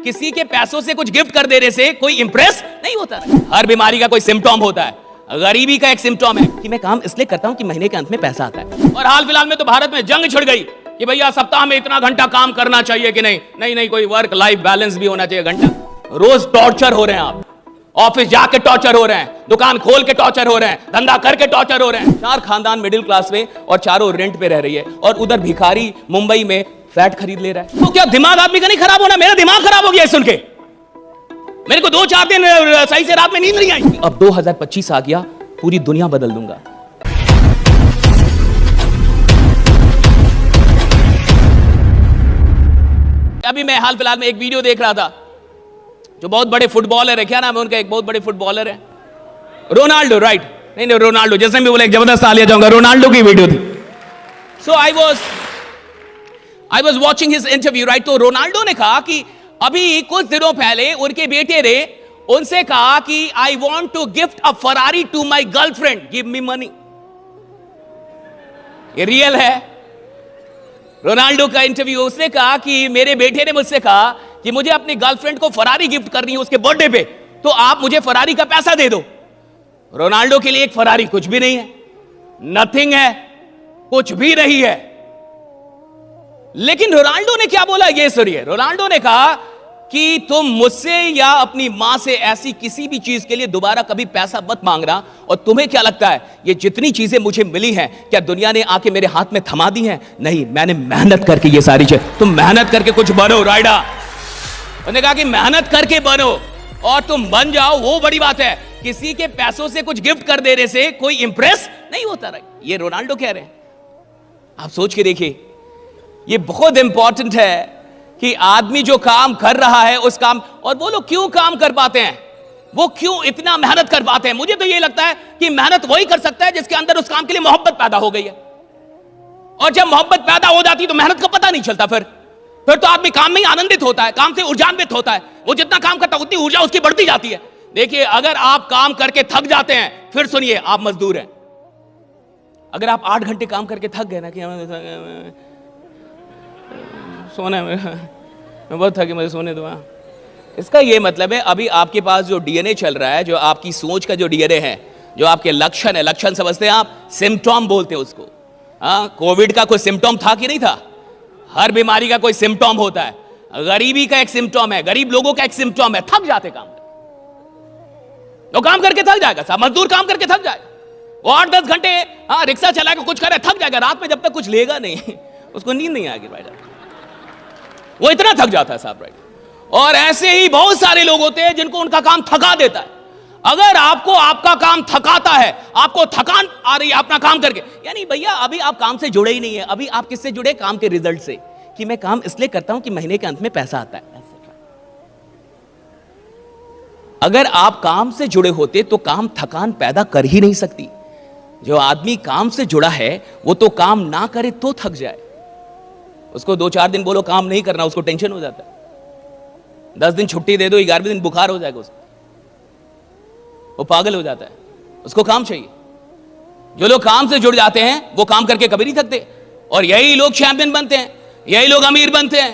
किसी के पैसों से कुछ गिफ्ट कर देने से कोई इंप्रेस नहीं होता। हर बीमारी का कोई सिम्टम होता है, गरीबी का एक सिम्टम है कि मैं काम इसलिए करता हूं कि महीने के अंत में पैसा आता है। और हाल फिलहाल में तो भारत में जंग छिड़ गई कि भैया सप्ताह में इतना घंटा काम करना चाहिए कि नहीं, नहीं नहीं कोई वर्क लाइफ बैलेंस भी होना चाहिए। घंटा रोज टॉर्चर हो रहे हैं आप, ऑफिस जाके टॉर्चर हो रहे हैं, दुकान खोल के टॉर्चर हो रहे हैं, धंधा करके टॉर्चर हो रहे हैं। 4 खानदान मिडिल क्लास में और चारों रेंट पे रह रही है और उधर भिखारी मुंबई में फ्लैट खरीद ले रहा है। तो क्या दिमाग आदमी का नहीं खराब होना? मेरा दिमाग खराब हो गया सुन के। मेरे को 2-4 दिन सही से रात में नींद नहीं आई। अब 2025 आ गया, पूरी दुनिया बदल दूंगा। अभी मैं हाल फिलहाल में एक वीडियो देख रहा था, जो बहुत बड़े फुटबॉलर है, क्या नाम है उनका, एक बहुत बड़े फुटबॉलर है रोनाल्डो, राइट? नहीं नहीं रोनाल्डो, जैसे मैं बोला एक जबरदस्त तालियां जाऊंगा, रोनाल्डो की वीडियो थी। So I was watching his interview, right? तो रोनाल्डो ने कहा कि अभी कुछ दिनों पहले उनके बेटे ने उनसे कहा कि I want to gift a Ferrari to my girlfriend, give me money. ये रियल है, रोनाल्डो का इंटरव्यू। उसने कहा कि मेरे बेटे ने मुझसे कहा कि मुझे अपनी गर्लफ्रेंड को फरारी गिफ्ट करनी है उसके बर्थडे पे, तो आप मुझे फरारी का पैसा दे दो। रोनाल्डो के लिए एक फरारी कुछ भी नहीं है, नथिंग है, कुछ भी नहीं है। लेकिन रोनाल्डो ने क्या बोला ये सुनिए। रोनाल्डो ने कहा कि तुम मुझसे या अपनी मां से ऐसी किसी भी चीज के लिए दोबारा कभी पैसा मत मांगना। और तुम्हें क्या लगता है ये जितनी चीजें मुझे मिली हैं, क्या दुनिया ने आके मेरे हाथ में थमा दी हैं? नहीं, मैंने मेहनत करके ये सारी चीज, तुम मेहनत करके कुछ बनो राइडा। उन्होंने कहा कि मेहनत करके बनो और तुम बन जाओ, वो बड़ी बात है। किसी के पैसों से कुछ गिफ्ट कर देने से कोई इंप्रेस नहीं होता। ये रोनाल्डो कह रहे हैं। आप सोच के देखिए, ये बहुत इंपॉर्टेंट है कि आदमी जो काम कर रहा है उस काम, और वो लोग क्यों काम कर पाते हैं, वो क्यों इतना मेहनत कर पाते हैं। मुझे तो ये लगता है कि मेहनत वही कर सकता है जिसके अंदर उस काम के लिए मोहब्बत पैदा हो गई है। और जब मोहब्बत पैदा हो जाती है तो मेहनत का पता नहीं चलता। फिर तो आदमी काम में ही आनंदित होता है, काम से ऊर्जान्वित होता है। वो जितना काम करता है उतनी ऊर्जा उसकी बढ़ती जाती है। देखिए, अगर आप काम करके थक जाते हैं, फिर सुनिए, आप मजदूर हैं। अगर आप 8 घंटे काम करके थक गए ना कि सोना है, मैं बहुत थकी, मुझे सोने दो, इसका ये मतलब है अभी आपके पास जो डीएनए चल रहा है, जो आपकी सोच का जो डीएनए है, जो आपके लक्षण है, लक्षण समझते हैं आप, सिम्टम बोलते हैं उसको। कोविड का कोई सिम्टम था कि नहीं था? हर बीमारी का कोई सिम्टम होता है, गरीबी का एक सिम्टम है, गरीब लोगों का एक सिम्टम है, थक जाते काम में। तो काम करके थक जाएगा साहब, मजदूर काम करके थक जाएगा, वो 8-10 घंटे रिक्शा चलाएगा, कुछ करे, थक जाएगा। रात में जब तक कुछ लेगा नहीं उसको नींद नहीं आएगी भाई, वो इतना थक जाता है साहब, राइट? और ऐसे ही बहुत सारे लोग होते हैं जिनको उनका काम थका देता है। अगर आपको आपका काम थकाता है, आपको थकान आ रही है अपना काम करके, यानी भैया अभी आप काम से जुड़े ही नहीं है। अभी आप किससे जुड़े? काम के रिजल्ट से, कि मैं काम इसलिए करता हूं कि महीने के अंत में पैसा आता है। अगर आप काम से जुड़े होते तो काम थकान पैदा कर ही नहीं सकती। जो आदमी काम से जुड़ा है वो तो काम ना करे तो थक जाए। उसको 2-4 दिन बोलो काम नहीं करना, उसको टेंशन हो जाता है। 10 दिन छुट्टी दे दो, 11वें दिन बुखार हो जाएगा उसको, वो पागल हो जाता है, उसको काम चाहिए। जो लोग काम से जुड़ जाते हैं वो काम करके कभी नहीं थकते, और यही लोग चैंपियन बनते हैं, यही लोग अमीर बनते हैं।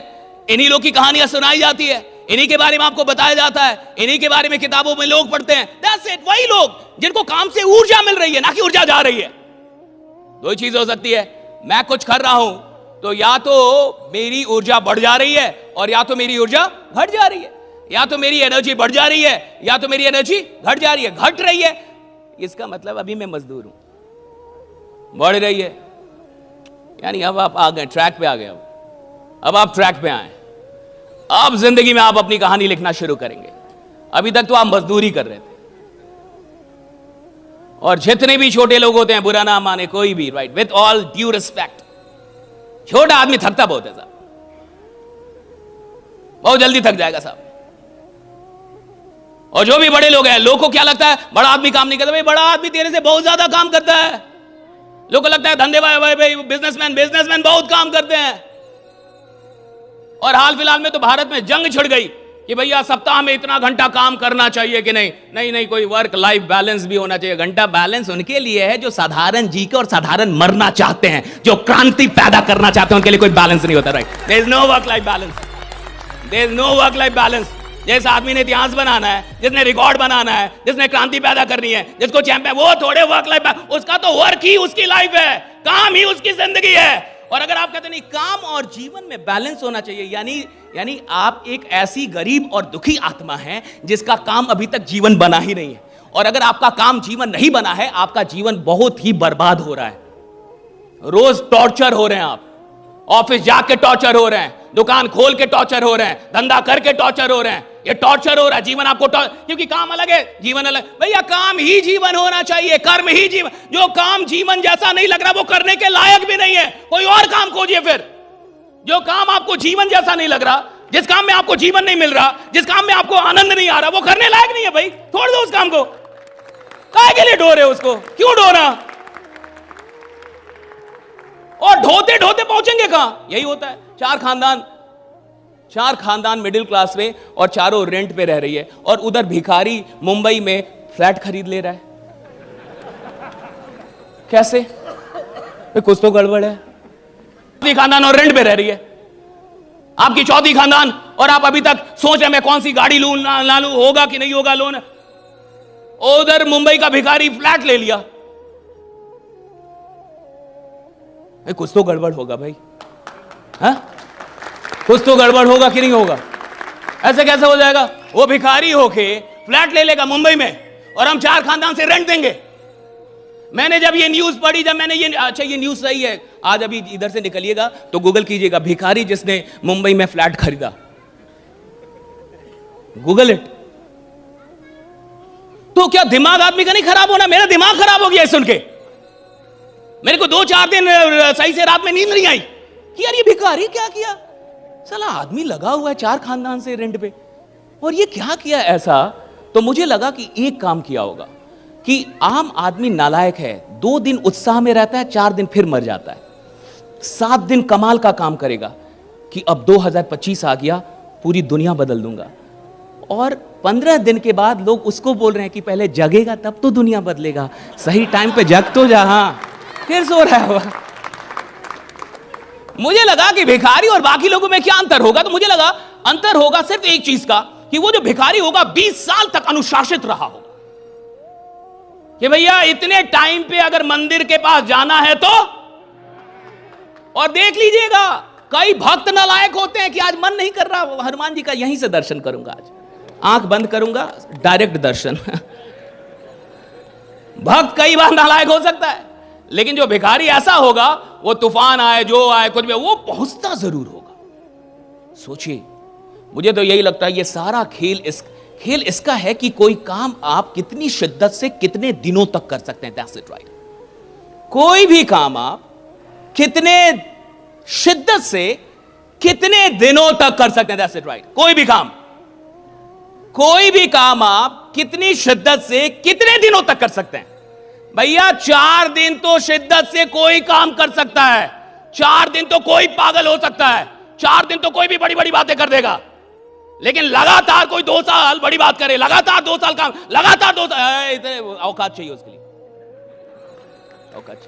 इन्हीं लोग की कहानियां सुनाई जाती है, इन्हीं के बारे में आपको बताया जाता है, इन्हीं के बारे में किताबों में लोग पढ़ते हैं। That's it, वही लोग जिनको काम से ऊर्जा मिल रही है, ना कि ऊर्जा जा रही है। 2 चीज हो सकती है, मैं कुछ कर रहा हूं तो या तो मेरी ऊर्जा बढ़ जा रही है और या तो मेरी ऊर्जा घट जा रही है, या तो मेरी एनर्जी बढ़ जा रही है या तो मेरी एनर्जी घट जा रही है, घट रही है। इसका मतलब अभी मैं मजदूर हूं, बढ़ रही है, यानी अब आप आ गए, ट्रैक पे आ गए। अब आप ट्रैक पे आए, अब जिंदगी में आप अपनी कहानी लिखना शुरू करेंगे। अभी तक तो आप मजदूरी कर रहे थे। और जितने भी छोटे लोग होते हैं, बुरा ना माने कोई भी, right, with all due respect, छोटा आदमी थकता बहुत है साहब, बहुत जल्दी थक जाएगा साहब। और जो भी बड़े लोग हैं, लोगों को क्या लगता है बड़ा आदमी काम नहीं करता। भाई बड़ा आदमी तेरे से बहुत ज्यादा काम करता है। लोगों को लगता है धंधे भाई बिजनेसमैन बहुत काम करते हैं। और हाल फिलहाल में तो भारत में जंग छिड़ गई कि भैया सप्ताह में इतना घंटा काम करना चाहिए कि नहीं, नहीं नहीं कोई वर्क लाइफ बैलेंस भी होना चाहिए। घंटा बैलेंस उनके लिए है जो साधारण जी के और साधारण मरना चाहते हैं, जो क्रांति पैदा करना चाहते हैं, उनके लिए कोई बैलेंस नहीं होता, right? There is no work life balance. There is no work life balance. जिस आदमी ने इतिहास बनाना है, जिसने रिकॉर्ड बनाना है, जिसने क्रांति पैदा करनी है, जिसको चैंपियन, वो थोड़े वर्क लाइफ, उसका तो वर्क ही उसकी लाइफ है, काम ही उसकी जिंदगी है। और अगर आप कहते नहीं काम और जीवन में बैलेंस होना चाहिए, यानी आप एक ऐसी गरीब और दुखी आत्मा हैं जिसका काम अभी तक जीवन बना ही नहीं है। और अगर आपका काम जीवन नहीं बना है, आपका जीवन बहुत ही बर्बाद हो रहा है। रोज टॉर्चर हो रहे हैं आप, ऑफिस जाके टॉर्चर हो रहे हैं, दुकान खोल के टॉर्चर हो रहे हैं, धंधा करके टॉर्चर हो रहे हैं, ये टॉर्चर हो रहा है। जीवन आपको क्योंकि काम अलग है, जीवन अलग। भैया काम ही जीवन होना चाहिए, कर्म ही जीवन। जो काम जीवन जैसा नहीं लग रहा वो करने के लायक भी नहीं है, कोई और काम खोजिए। फिर जो काम आपको जीवन जैसा नहीं लग रहा, जिस काम में आपको जीवन नहीं मिल रहा, जिस काम में आपको आनंद नहीं आ रहा, वो करने लायक नहीं है भाई, छोड़ दो उस काम को। काहे के लिए ढो रहे हो उसको, क्यों ढो रहा? और ढोते ढोते पहुंचेंगे कहां? यही होता है। चार खानदान मिडिल क्लास में और चारों रेंट पे रह रही है, और उधर भिखारी मुंबई में फ्लैट खरीद ले रहा है। कैसे? कुछ तो गड़बड़ है। चौथी खानदान और रेंट पे रह रही है, आपकी चौथी खानदान, और आप अभी तक सोच रहे मैं कौन सी गाड़ी लूं ना लूं, होगा कि नहीं होगा लोन। उधर मुंबई का भिखारी फ्लैट ले लिया। कुछ तो गड़बड़ होगा भाई, हाँ? कुछ तो गड़बड़ होगा कि नहीं होगा? ऐसे कैसे हो जाएगा? वो भिखारी होके फ्लैट ले लेगा मुंबई में, और हम चार खानदान से रेंट देंगे। मैंने जब ये न्यूज पढ़ी, जब मैंने ये, अच्छा ये न्यूज सही है, आज अभी इधर से निकलिएगा तो गूगल कीजिएगा भिखारी जिसने मुंबई में फ्लैट खरीदा, गूगल इट। तो क्या दिमाग आदमी का नहीं खराब होना? मेरा दिमाग खराब हो गया सुन के। मेरे को 2-4 दिन सही से रात में नींद नहीं आई कि यार ये भिखारी क्या किया। साला आदमी लगा हुआ है 4 खानदान से रेंट पे, और ये क्या किया ऐसा। तो मुझे लगा कि एक काम किया होगा कि आम आदमी नालायक है, 2 दिन उत्साह में रहता है, 4 दिन फिर मर जाता है। 7 दिन कमाल का काम करेगा कि अब 2025 आ गया, पूरी दुनिया बदल दूंगा। और 15 दिन के बाद लोग उसको बोल रहे हैं कि पहले जगेगा तब तो दुनिया बदलेगा, सही टाइम पे जग तो जा। हाँ, फिर सो रहा है। मुझे लगा कि भिखारी और बाकी लोगों में क्या अंतर होगा, तो मुझे लगा अंतर होगा सिर्फ एक चीज का, कि वो जो भिखारी होगा 20 साल तक अनुशासित रहा होगा कि भैया इतने टाइम पे अगर मंदिर के पास जाना है तो। और देख लीजिएगा कई भक्त नालायक होते हैं कि आज मन नहीं कर रहा हनुमान जी का, यहीं से दर्शन करूंगा, आज आंख बंद करूंगा, डायरेक्ट दर्शन। भक्त कई बार नालायक हो सकता है, लेकिन जो भिखारी ऐसा होगा, वो तूफान आए जो आए कुछ भी, वो पहुंचता जरूर होगा। सोचिए, मुझे तो यही लगता है ये सारा खेल इसका है कि कोई काम आप कितनी शिद्दत से कितने दिनों तक कर सकते हैं। That's it, right. कोई भी काम आप कितने शिद्दत से कितने दिनों तक कर सकते हैं। That's it, right. कोई भी काम आप कितनी शिद्दत से कितने दिनों तक कर सकते हैं। भैया 4 दिन तो शिद्दत से कोई काम कर सकता है, 4 दिन तो कोई पागल हो सकता है, 4 दिन तो कोई भी बड़ी बड़ी बातें कर देगा, लेकिन लगातार कोई 2 साल बड़ी बात करे, लगातार 2 साल काम, लगातार 2 साल, इतने औकात चाहिए उसके लिए, औकात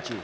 चाहिए।